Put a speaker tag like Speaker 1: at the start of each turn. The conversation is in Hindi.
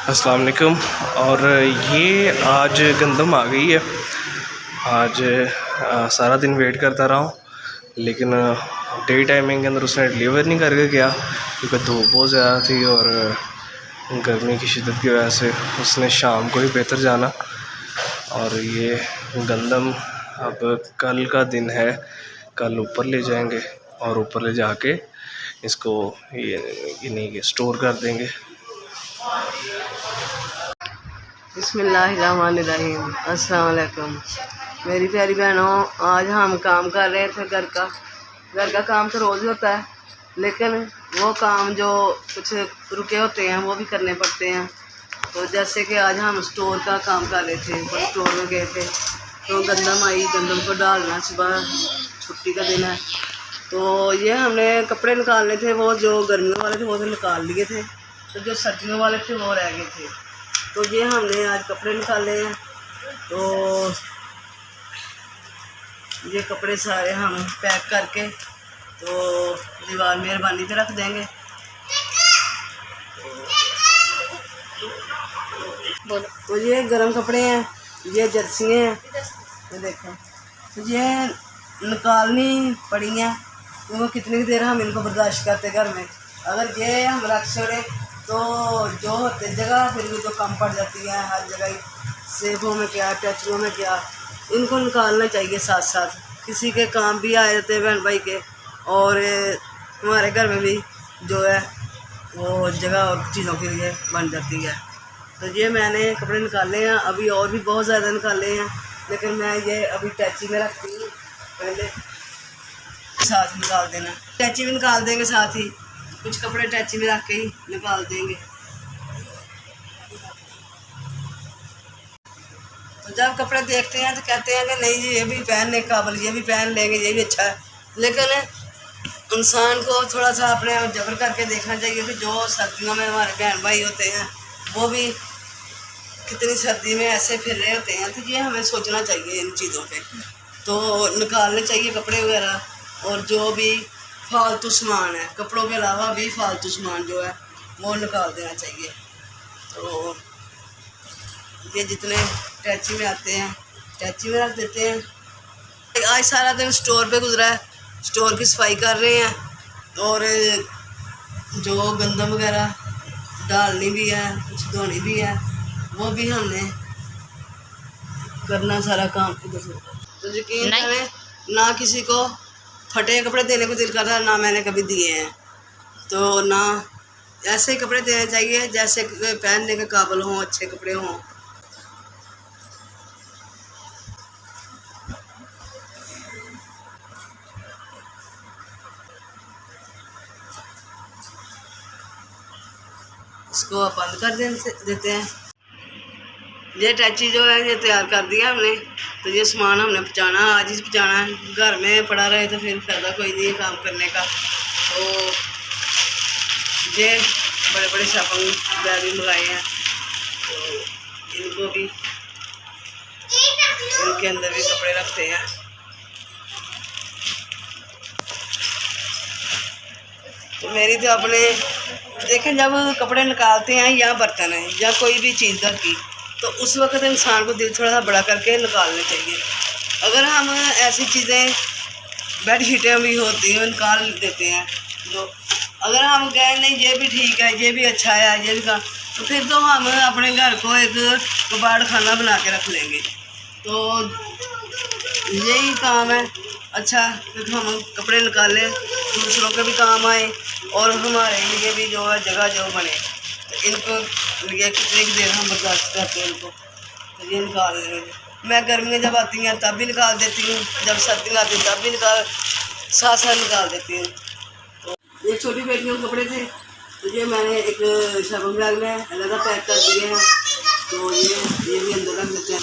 Speaker 1: अस्सलाम वालेकुम। और ये आज गंदम आ गई है। आज सारा दिन वेट करता रहा हूँ, लेकिन डे टाइमिंग के अंदर उसने डिलीवर नहीं करके गया क्योंकि धूप बहुत ज़्यादा थी और गर्मी की शिद्दत की वजह से उसने शाम को ही बेहतर जाना। और ये गंदम अब कल का दिन है, कल ऊपर ले जाएंगे और ऊपर ले जाके इसको ये स्टोर कर देंगे।
Speaker 2: बिस्मिल्लाहिर्रहमानिर्रहीम। अस्सलाम वालेकुम मेरी प्यारी बहनों। आज हम काम कर रहे थे घर का काम तो रोज़ होता है, लेकिन वो काम जो कुछ रुके होते हैं वो भी करने पड़ते हैं। तो जैसे कि आज हम स्टोर का काम कर रहे थे, ऊपर स्टोर में गए थे तो गंदम आई, गंदम को डालना, सुबह छुट्टी का दिन है तो ये हमने कपड़े निकालने थे, वो जो गर्मियों वाले थे वो तो निकाल लिए थे, तो जो सर्दियों वाले थे वो रह गए थे। तो ये हमने आज कपड़े निकाले हैं, तो ये कपड़े सारे हम पैक करके तो दीवार मेहरबानी पे रख देंगे। तो ये गर्म कपड़े हैं, ये जर्सी हैं, ये देखो, तो ये निकालनी पड़ी हैं क्योंकि कितनी देर हम इनको बर्दाश्त करते घर में। अगर ये हम रख छोड़े तो जो होते जगह फिर भी जो कम पड़ जाती है हर जगह, सेबों में क्या, टचरों में क्या, इनको निकालना चाहिए साथ साथ। किसी के काम भी आ जाते हैं बहन भाई के, और हमारे घर में भी जो है वो जगह और चीज़ों के लिए बन जाती है। तो ये मैंने कपड़े निकाले हैं, अभी और भी बहुत ज़्यादा निकाले हैं, लेकिन मैं ये अभी टैची में रखती हूँ, पहले साथ निकाल देना। टैची में निकाल देंगे, साथ ही कुछ कपड़े टैची में रख के ही निकाल देंगे। तो जब कपड़े देखते हैं तो कहते हैं कि नहीं जी ये भी पहनने काबिल, ये भी पहन लेंगे, ये भी अच्छा है, लेकिन इंसान को थोड़ा सा अपने जबर करके देखना चाहिए कि जो सर्दियों में हमारे बहन भाई होते हैं वो भी कितनी सर्दी में ऐसे फिर रहे होते हैं, तो ये हमें सोचना चाहिए इन चीज़ों पे। तो निकालने चाहिए कपड़े वगैरह, और जो भी फालतू सामान है, कपड़ों के अलावा भी फालतू सामान जो है वो निकाल देना चाहिए। तो ये जितने टैची में आते हैं टैची में रख देते हैं। आज सारा दिन स्टोर पे गुजरा है, स्टोर की सफाई कर रहे हैं, और जो गंदम वगैरह डालनी भी है, कुछ धोनी भी है, वो भी हमने करना सारा काम इधर से। तो यकीन करें ना किसी को फटे कपड़े देने को दिल करता, ना मैंने कभी दिए हैं। तो ना ऐसे कपड़े देने चाहिए जैसे पहनने के काबिल हों, अच्छे कपड़े हों। इसको बंद कर देते हैं। ये टैची जो है ये तैयार कर दिया हमने, तो ये सामान हमने पहुँचाना, आज ही पहुँचाना है। घर में पड़ा रहे तो फिर फ़ायदा कोई नहीं है काम करने का। तो ये बड़े बड़े शॉपिंग बैग भी मंगाए हैं, तो इनको भी, इनके अंदर भी कपड़े रखते हैं। तो मेरी तो अपने देखें, जब कपड़े निकालते हैं या बर्तन है या कोई भी चीज़ घर की, तो उस वक्त इंसान को दिल थोड़ा सा बड़ा करके निकालना चाहिए। अगर हम ऐसी चीज़ें, बेडशीटें भी होती हैं निकाल देते हैं, तो अगर हम कहें नहीं ये भी ठीक है, ये भी अच्छा है, ये भी का, तो फिर तो हम अपने घर को एक कबाड़ खाना बना के रख लेंगे। तो यही काम है अच्छा कि हम कपड़े निकालें, दूसरों के भी काम आए और हमारे लिए भी जो है जगह जो बने। तो इनको लिए कितनी देर हम बर्दाश्त करते हैं इनको, तो ये निकाल लेंगे। मैं गर्मियाँ जब आती हैं तब भी निकाल देती हूँ, जब सर्दियाँ आती हैं तब भी साथ साथ निकाल देती हूँ। तो ये छोटी बेटियों के कपड़े थे, तो ये मैंने एक शॉपिंग बैग में अलग पैक कर दिए हैं, तो ये भी अंदर रख देते हैं।